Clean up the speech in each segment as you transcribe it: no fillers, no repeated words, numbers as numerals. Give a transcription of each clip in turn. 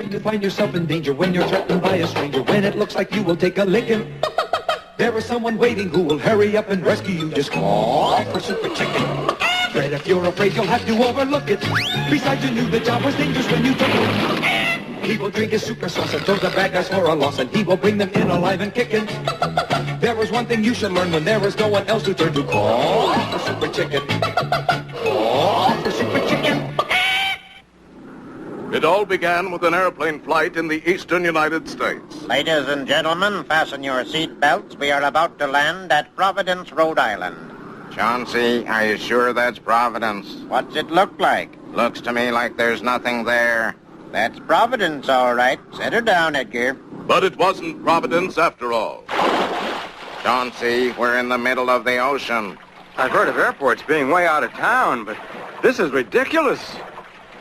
When you find yourself in danger, when you're threatened by a stranger, when it looks like you will take a licking, there is someone waiting who will hurry up and rescue you. Just call for Super Chicken. Fred, if you're afraid, you'll have to overlook it. Besides, you knew the job was dangerous when you took it. He will drink his super sauce and throw the bad guys for a loss, and he will bring them in alive and kicking. There is one thing you should learn when there is no one else to turn to. Call for Super Chicken. Call for Super Chicken. It all began with an airplane flight in the eastern United States. Ladies and gentlemen, fasten your seat belts. We are about to land at Providence, Rhode Island. Chauncey, are you sure that's Providence? What's it look like? Looks to me like there's nothing there. That's Providence, all right. Set her down, Edgar. But it wasn't Providence after all. Chauncey, we're in the middle of the ocean. I've heard of airports being way out of town, but this is ridiculous.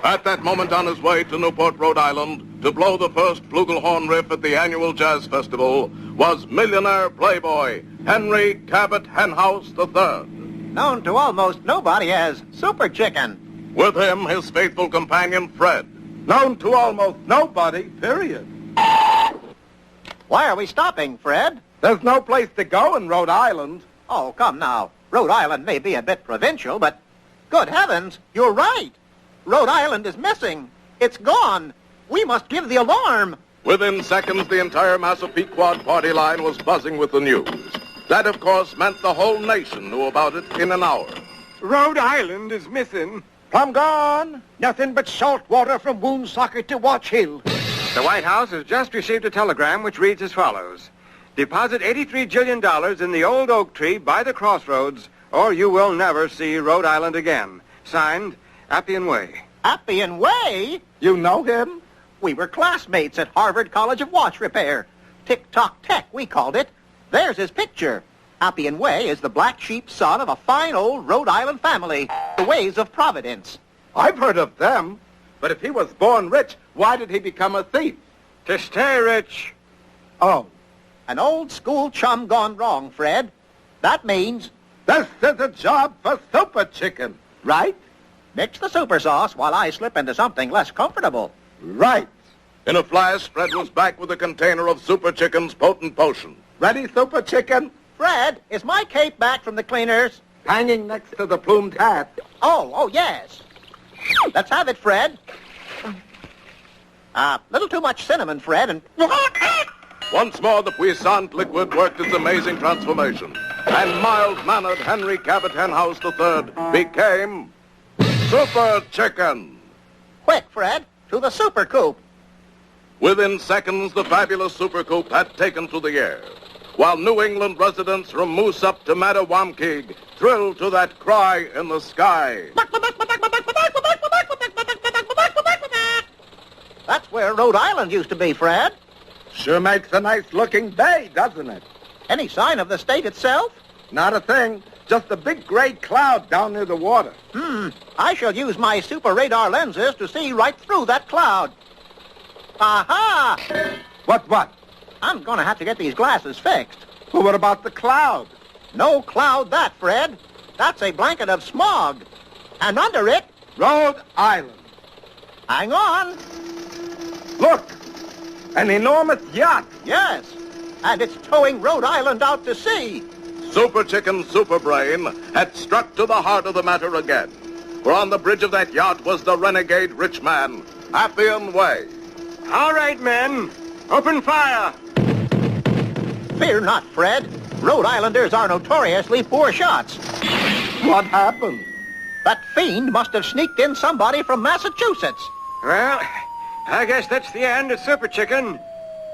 At that moment on his way to Newport, Rhode Island, to blow the first flugelhorn riff at the annual jazz festival, was millionaire playboy Henry Cabot Henhouse III. Known to almost nobody as Super Chicken. With him, his faithful companion, Fred. Known to almost nobody, period. Why are we stopping, Fred? There's no place to go in Rhode Island. Oh, come now. Rhode Island may be a bit provincial, but good heavens, you're right. Rhode Island is missing. It's gone. We must give the alarm. Within seconds, the entire Massapequa party line was buzzing with the news. That, of course, meant the whole nation knew about it in an hour. Rhode Island is missing. Plumb gone. Nothing but salt water from Woonsocket to Watch Hill. The White House has just received a telegram which reads as follows. Deposit $83 jillion in the old oak tree by the crossroads, or you will never see Rhode Island again. Signed, Appian Way. Appian Way? You know him? We were classmates at Harvard College of Watch Repair. Tick-Tock Tech, we called it. There's his picture. Appian Way is the black sheep son of a fine old Rhode Island family, the Ways of Providence. I've heard of them. But if he was born rich, why did he become a thief? To stay rich. Oh. An old school chum gone wrong, Fred. That means... This is a job for Super Chicken, right? Mix the super sauce while I slip into something less comfortable. Right. In a flash, Fred was back with a container of Super Chicken's potent potion. Ready, Super Chicken? Fred, is my cape back from the cleaners? Hanging next to the plumed hat. Oh, yes. Let's have it, Fred. Little too much cinnamon, Fred, and... Once more, the puissant liquid worked its amazing transformation, and mild-mannered Henry Cabot Henhouse III became Super Chicken. Quick, Fred, to the super coop. Within seconds, the fabulous Super Coop had taken to the air, while New England residents from Moose up to Mattawamkeag thrilled to that cry in the sky. That's where Rhode Island used to be, Fred. Sure makes a nice-looking bay, doesn't it? Any sign of the state itself? Not a thing. Just a big gray cloud down near the water. I shall use my super radar lenses to see right through that cloud. Aha! What? I'm going to have to get these glasses fixed. Well, what about the cloud? No cloud that, Fred. That's a blanket of smog. And under it... Rhode Island. Hang on. Look! An enormous yacht. Yes. And it's towing Rhode Island out to sea. Super Chicken's super brain had struck to the heart of the matter again. For on the bridge of that yacht was the renegade rich man, Appian Way. All right, men. Open fire. Fear not, Fred. Rhode Islanders are notoriously poor shots. What happened? That fiend must have sneaked in somebody from Massachusetts. Well, I guess that's the end of Super Chicken.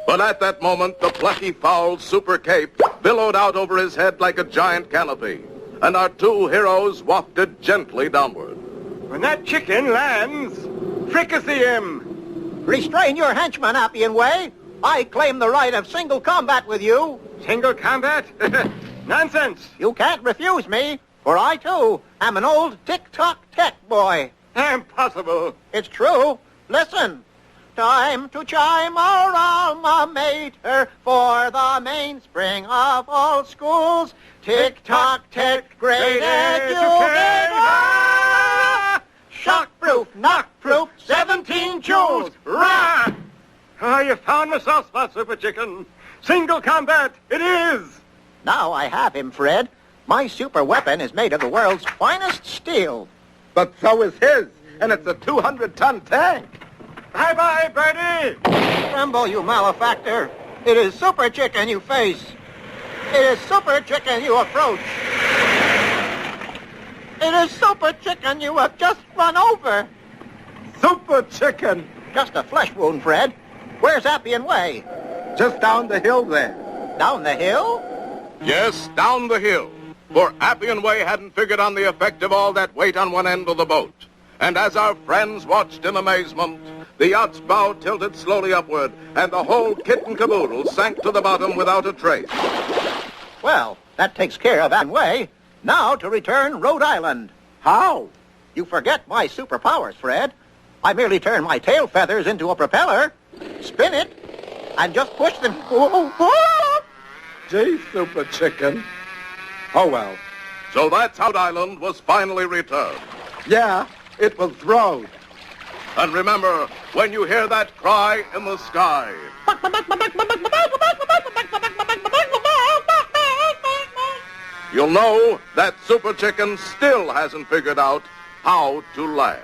But at that moment, the plucky, foul Super Cape billowed out over his head like a giant canopy, and our two heroes wafted gently downward. When that chicken lands, fricassee him. Restrain your henchman, Appian Way. I claim the right of single combat with you. Single combat? Nonsense. You can't refuse me, for I, too, am an old Tick-Tock Tech boy. Impossible. It's true. Listen. Time to chime our alma mater for the mainspring of all schools. Tick-Tock Tech, great educator. Shock-proof, knock-proof, 17 joules. Rah! Oh, you found my soft spot, Super Chicken. Single combat, it is. Now I have him, Fred. My super weapon is made of the world's finest steel. But so is his, and it's a 200-ton tank. Bye-bye, Birdie. Tremble, you malefactor. It is Super Chicken you face. It is Super Chicken you approach. It is Super Chicken you have just run over. Super Chicken. Just a flesh wound, Fred. Where's Appian Way? Just down the hill there. Down the hill? Yes, down the hill. For Appian Way hadn't figured on the effect of all that weight on one end of the boat. And as our friends watched in amazement, the yacht's bow tilted slowly upward, and the whole kit and caboodle sank to the bottom without a trace. Well, that takes care of Appian Way. Now to return Rhode Island. How? You forget my superpowers, Fred. I merely turn my tail feathers into a propeller, spin it, and just push them. Gee, Super Chicken. Oh, well. So that's how Rhode Island was finally returned. Yeah, it was Rhode. And remember, when you hear that cry in the sky, you'll know that Super Chicken still hasn't figured out how to laugh.